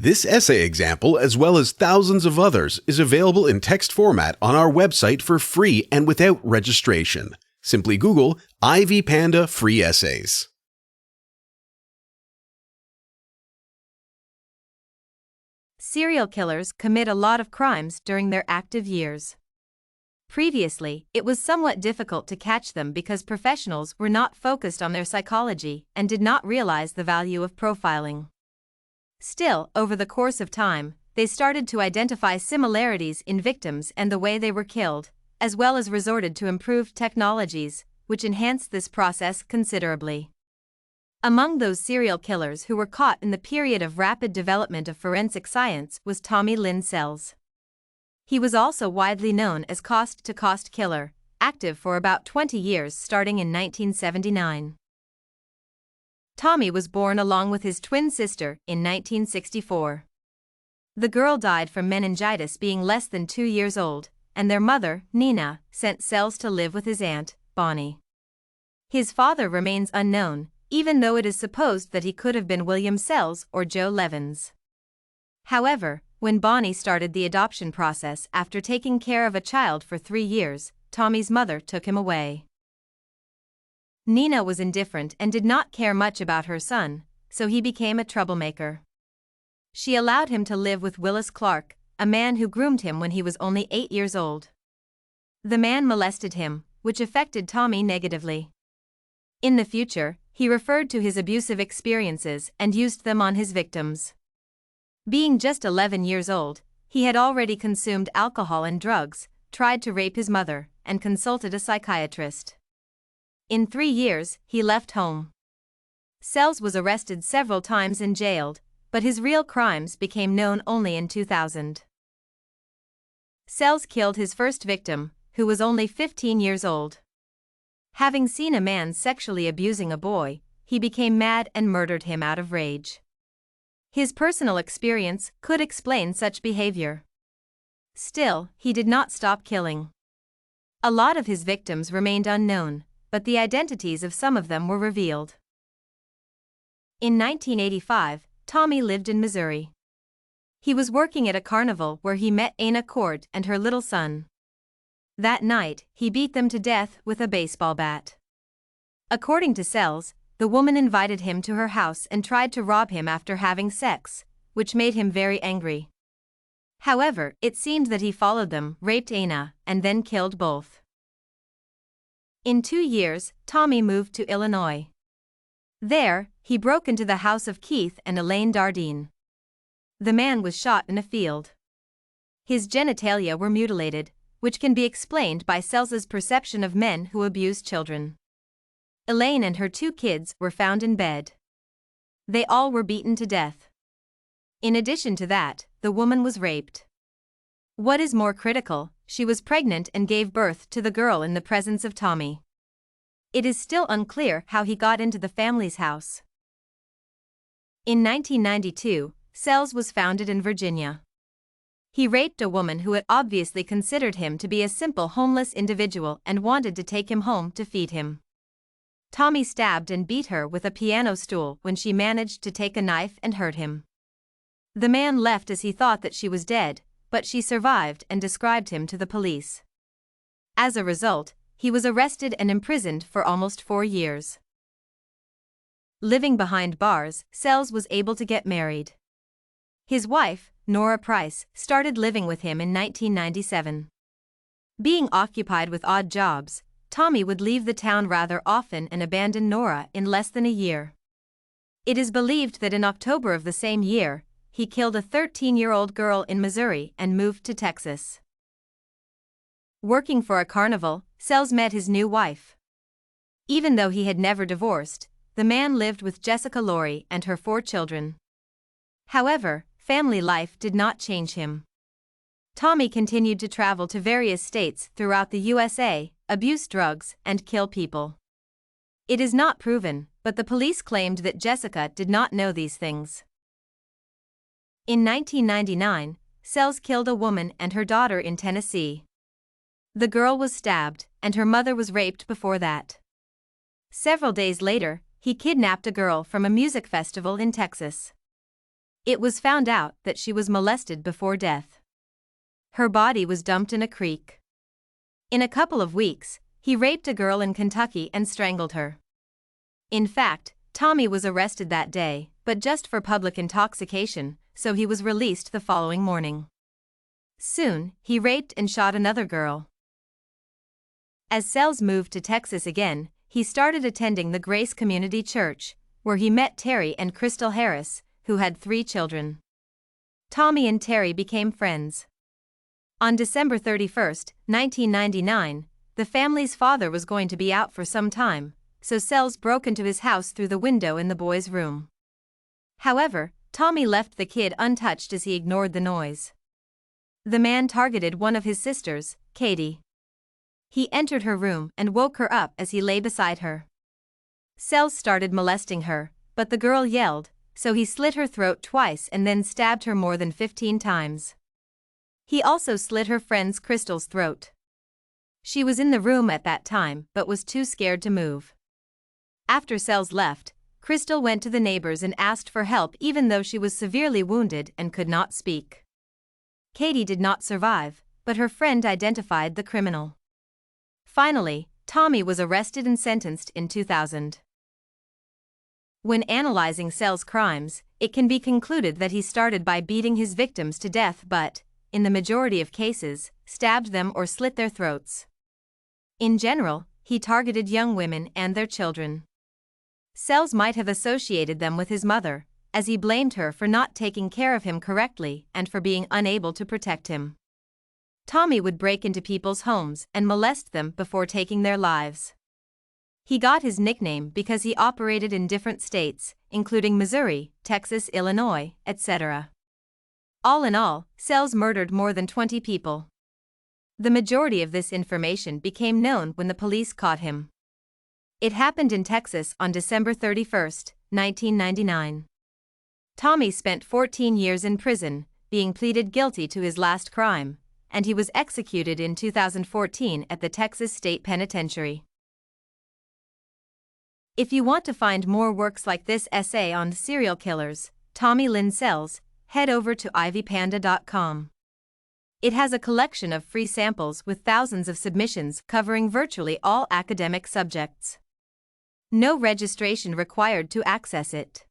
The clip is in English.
This essay example, as well as thousands of others, is available in text format on our website for free and without registration. Simply Google Ivy Panda Free Essays. Serial killers commit a lot of crimes during their active years. Previously, it was somewhat difficult to catch them because professionals were not focused on their psychology and did not realize the value of profiling. Still, over the course of time, they started to identify similarities in victims and the way they were killed, as well as resorted to improved technologies, which enhanced this process considerably. Among those serial killers who were caught in the period of rapid development of forensic science was Tommy Lynn Sells. He was also widely known as Coast-to-Coast Killer, active for about 20 years starting in 1979. Tommy was born along with his twin sister in 1964. The girl died from meningitis being less than 2 years old, and their mother, Nina, sent Sells to live with his aunt, Bonnie. His father remains unknown, even though it is supposed that he could have been William Sells or Joe Levins. However, when Bonnie started the adoption process after taking care of a child for 3 years, Tommy's mother took him away. Nina was indifferent and did not care much about her son, so he became a troublemaker. She allowed him to live with Willis Clark, a man who groomed him when he was only 8 years old. The man molested him, which affected Tommy negatively. In the future, he referred to his abusive experiences and used them on his victims. Being just 11 years old, he had already consumed alcohol and drugs, tried to rape his mother, and consulted a psychiatrist. In 3 years, he left home. Sells was arrested several times and jailed, but his real crimes became known only in 2000. Sells killed his first victim, who was only 15 years old. Having seen a man sexually abusing a boy, he became mad and murdered him out of rage. His personal experience could explain such behavior. Still, he did not stop killing. A lot of his victims remained unknown, but the identities of some of them were revealed. In 1985, Tommy lived in Missouri. He was working at a carnival where he met Anna Cord and her little son. That night, he beat them to death with a baseball bat. According to Sells, the woman invited him to her house and tried to rob him after having sex, which made him very angry. However, it seemed that he followed them, raped Anna, and then killed both. In 2 years, Tommy moved to Illinois. There, he broke into the house of Keith and Elaine Dardine. The man was shot in a field. His genitalia were mutilated, which can be explained by Sells's perception of men who abuse children. Elaine and her 2 kids were found in bed. They all were beaten to death. In addition to that, the woman was raped. What is more critical, she was pregnant and gave birth to the girl in the presence of Tommy. It is still unclear how he got into the family's house. In 1992, Sells was founded in Virginia. He raped a woman who had obviously considered him to be a simple homeless individual and wanted to take him home to feed him. Tommy stabbed and beat her with a piano stool when she managed to take a knife and hurt him. The man left as he thought that she was dead, but she survived and described him to the police. As a result, he was arrested and imprisoned for almost 4 years. Living behind bars, Sells was able to get married. His wife, Nora Price, started living with him in 1997. Being occupied with odd jobs, Tommy would leave the town rather often and abandon Nora in less than a year. It is believed that in October of the same year, he killed a 13-year-old girl in Missouri and moved to Texas. Working for a carnival, Sells met his new wife. Even though he had never divorced, the man lived with Jessica Laurie and her 4 children. However, family life did not change him. Tommy continued to travel to various states throughout the USA, abuse drugs, and kill people. It is not proven, but the police claimed that Jessica did not know these things. In 1999, Sells killed a woman and her daughter in Tennessee. The girl was stabbed, and her mother was raped before that. Several days later, he kidnapped a girl from a music festival in Texas. It was found out that she was molested before death. Her body was dumped in a creek. In a couple of weeks, he raped a girl in Kentucky and strangled her. In fact, Tommy was arrested that day, but just for public intoxication, so he was released the following morning. Soon, he raped and shot another girl. As Sells moved to Texas again, he started attending the Grace Community Church, where he met Terry and Crystal Harris, who had 3 children. Tommy and Terry became friends. On December 31, 1999, the family's father was going to be out for some time, so Sells broke into his house through the window in the boy's room. However, Tommy left the kid untouched as he ignored the noise. The man targeted one of his sisters, Katie. He entered her room and woke her up as he lay beside her. Sells started molesting her, but the girl yelled, so he slit her throat twice and then stabbed her more than 15 times. He also slit her friend's Crystal's throat. She was in the room at that time but was too scared to move. After Sells left, Crystal went to the neighbors and asked for help even though she was severely wounded and could not speak. Katie did not survive, but her friend identified the criminal. Finally, Tommy was arrested and sentenced in 2000. When analyzing Sells' crimes, it can be concluded that he started by beating his victims to death but, in the majority of cases, stabbed them or slit their throats. In general, he targeted young women and their children. Sells might have associated them with his mother, as he blamed her for not taking care of him correctly and for being unable to protect him. Tommy would break into people's homes and molest them before taking their lives. He got his nickname because he operated in different states, including Missouri, Texas, Illinois, etc. All in all, Sells murdered more than 20 people. The majority of this information became known when the police caught him. It happened in Texas on December 31, 1999. Tommy spent 14 years in prison, being pleaded guilty to his last crime, and he was executed in 2014 at the Texas State Penitentiary. If you want to find more works like this essay on serial killers, Tommy Lynn Sells, head over to ivypanda.com. It has a collection of free samples with thousands of submissions covering virtually all academic subjects. No registration required to access it.